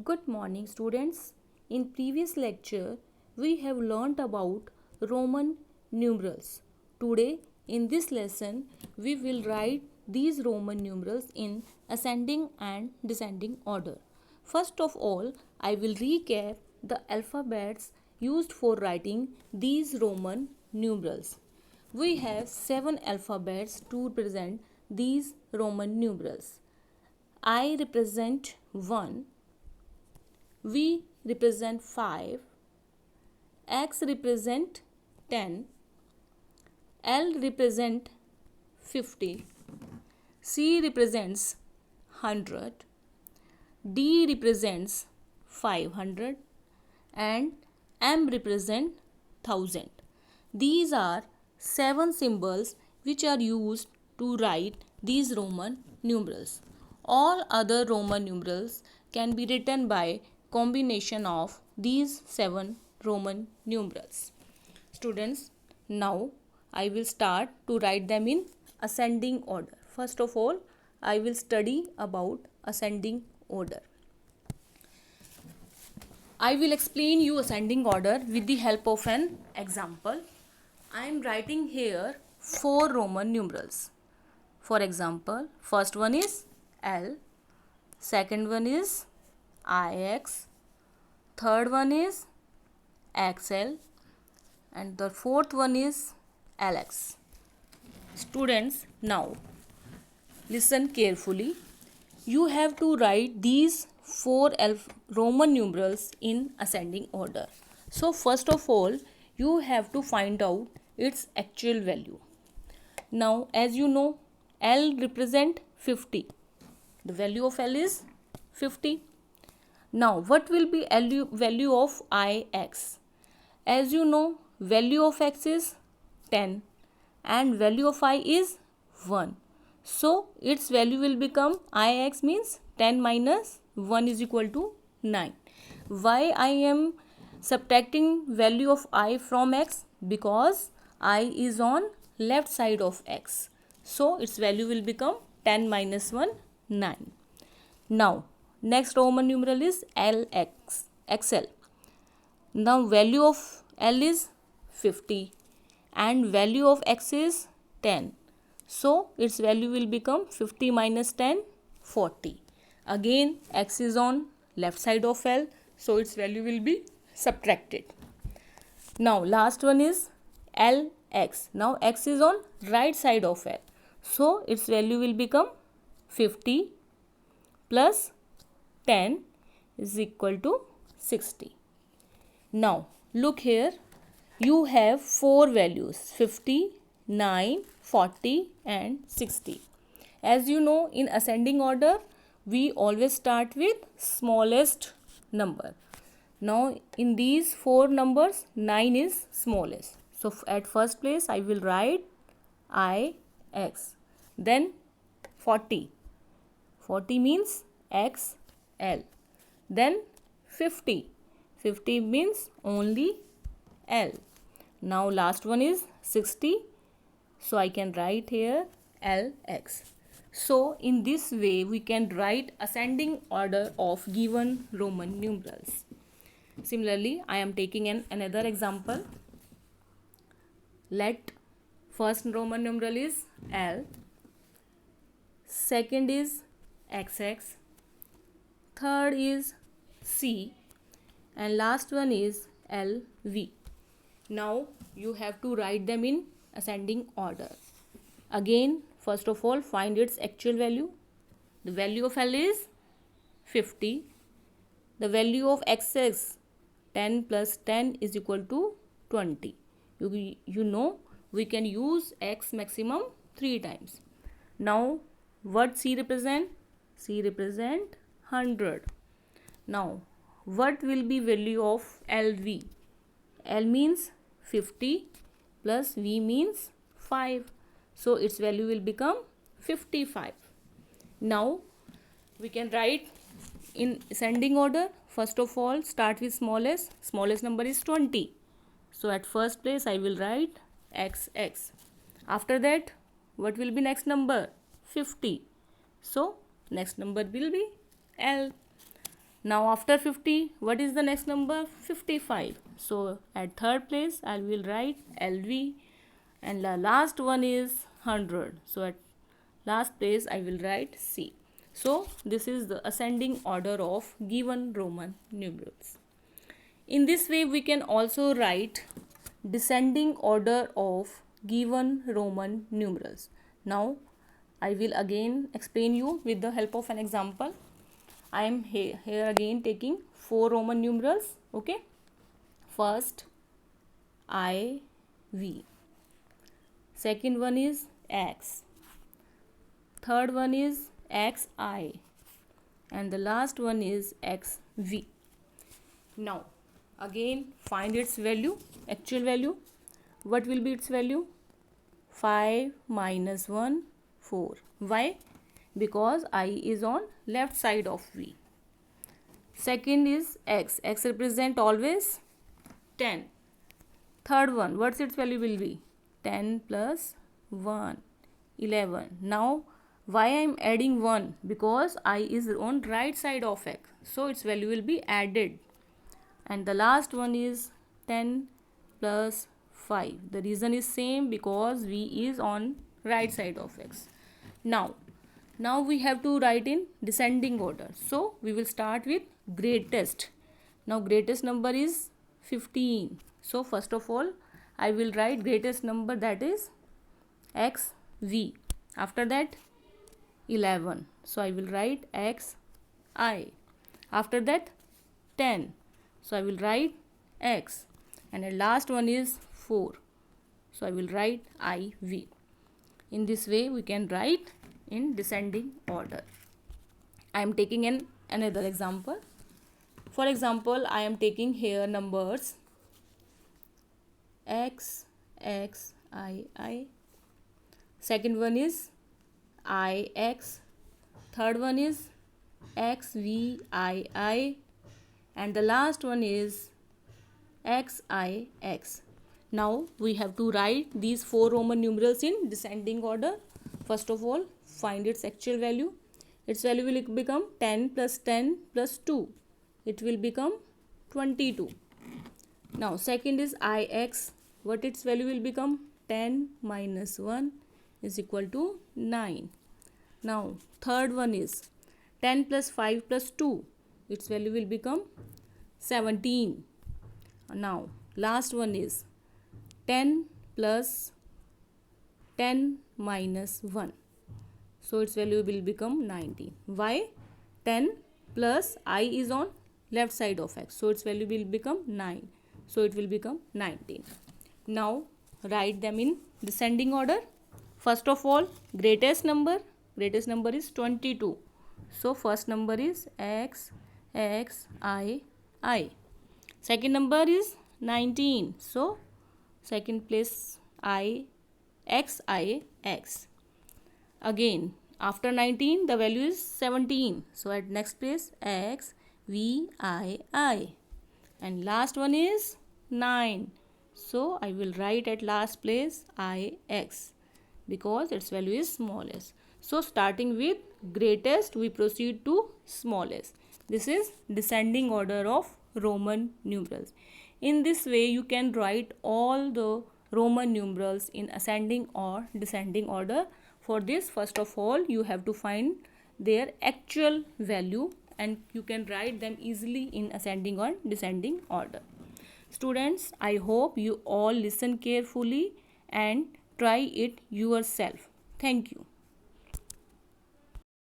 Good morning, students. In previous lecture, we have learnt about Roman numerals. Today, in this lesson, we will write these Roman numerals in ascending and descending order. First of all, I will recap the alphabets used for writing these Roman numerals. We have 7 alphabets to represent these Roman numerals. I represent 1, V represent 5, X represent 10, L represent 50, C represents 100, D represents 500 and M represent 1000. These are 7 symbols which are used to write these Roman numerals. All other Roman numerals can be written by combination of these 7 Roman numerals. Students, now I will start to write them in ascending order. First of all, I will study about ascending order. I will explain you ascending order with the help of an example. I am writing here 4 Roman numerals. For example, first one is L, second one is IX, third one is XL and the fourth one is LX. Students, now listen carefully. You have to write these 4 Roman numerals in ascending order. So first of all, you have to find out its actual value. Now, as you know, L represent 50. The value of L is 50. Now, what will be value of IX? As you know, value of X is 10 and value of I is 1. So, its value will become IX means 10 minus 1 is equal to 9. Why I am subtracting value of I from X? Because I is on left side of X. So, its value will become 10 minus 1, 9. Now, next Roman numeral is LX, XL. Now, value of L is 50 and value of X is 10. So, its value will become 50 minus 10, 40. Again, X is on left side of L. So, its value will be subtracted. Now, last one is LX. Now, X is on right side of L. So, its value will become 50 plus 10 is equal to 60. Now, look here. You have 4 values 50, 9, 40 and 60. As you know, in ascending order, we always start with smallest number. Now, in these 4 numbers, 9 is smallest. So, at first place, I will write IX. Then 40. 40 means XL. Then 50. 50 means only L. Now last one is 60. So I can write here LX. So in this way we can write ascending order of given Roman numerals. Similarly, I am taking another example. Let first Roman numeral is L. Second is XX. Third is C. And last one is LV. Now you have to write them in ascending order. Again, first of all, find its actual value. The value of L is 50. The value of X is 10 plus 10 is equal to 20. You know we can use X maximum 3 times. Now what C represent? C represent 100. Now what will be value of LV? L means 50 plus V means 5. So its value will become 55. Now we can write in ascending order. First of all, start with smallest. Smallest number is 20. So at first place I will write XX. After that, what will be next number? 50. So next number will be L. Now after 50, what is the next number? 55. So at third place I will write LV, and the last one is 100. So at last place I will write C. So this is the ascending order of given Roman numerals. In this way we can also write descending order of given Roman numerals. Now I will again explain you with the help of an example. I am here again taking 4 Roman numerals. Okay. First IV. Second one is X. Third one is XI. And the last one is XV. Now again find its value, actual value. What will be its value? 5 minus 1, 4. Why? Because I is on left side of V. Second is X. X represent always 10. Third one, what's its value will be? 10 plus 1, 11. Now why I am adding 1? Because I is on right side of X. So its value will be added. And the last one is 10 plus 5. The reason is same, because V is on right side of X. Now we have to write in descending order. So we will start with greatest. Now greatest number is 15. So first of all I will write greatest number, that is XV. After that 11. So I will write XI. After that 10. So I will write X. And the last one is 4. So I will write IV. In this way we can write in descending order. I am taking another example. For example, I am taking here numbers X, X, I. Second one is IX. Third one is XVI. And the last one is XIX. Now we have to write these 4 Roman numerals in descending order. First of all, find its actual value. Its value will become 10 plus 10 plus 2. It will become 22. Now second is IX. What its value will become? 10 minus 1 is equal to 9. Now third one is 10 plus 5 plus 2. Its value will become 17. Now last one is 10 plus 10 minus 1. So its value will become 19. Why? 10 plus I is on left side of X. So its value will become 9. So it will become 19. Now write them in descending order. First of all, greatest number is 22. So first number is X, I. Second number is 19. So second place X. Again after 19 the value is 17. So at next place XVI. And last one is 9. So I will write at last place IX, because its value is smallest. So starting with greatest we proceed to smallest. This is descending order of Roman numerals. In this way you can write all the Roman numerals in ascending or descending order. For this, first of all you have to find their actual value, and you can write them easily in ascending or descending order. Students, I hope you all listen carefully and try it yourself. Thank you.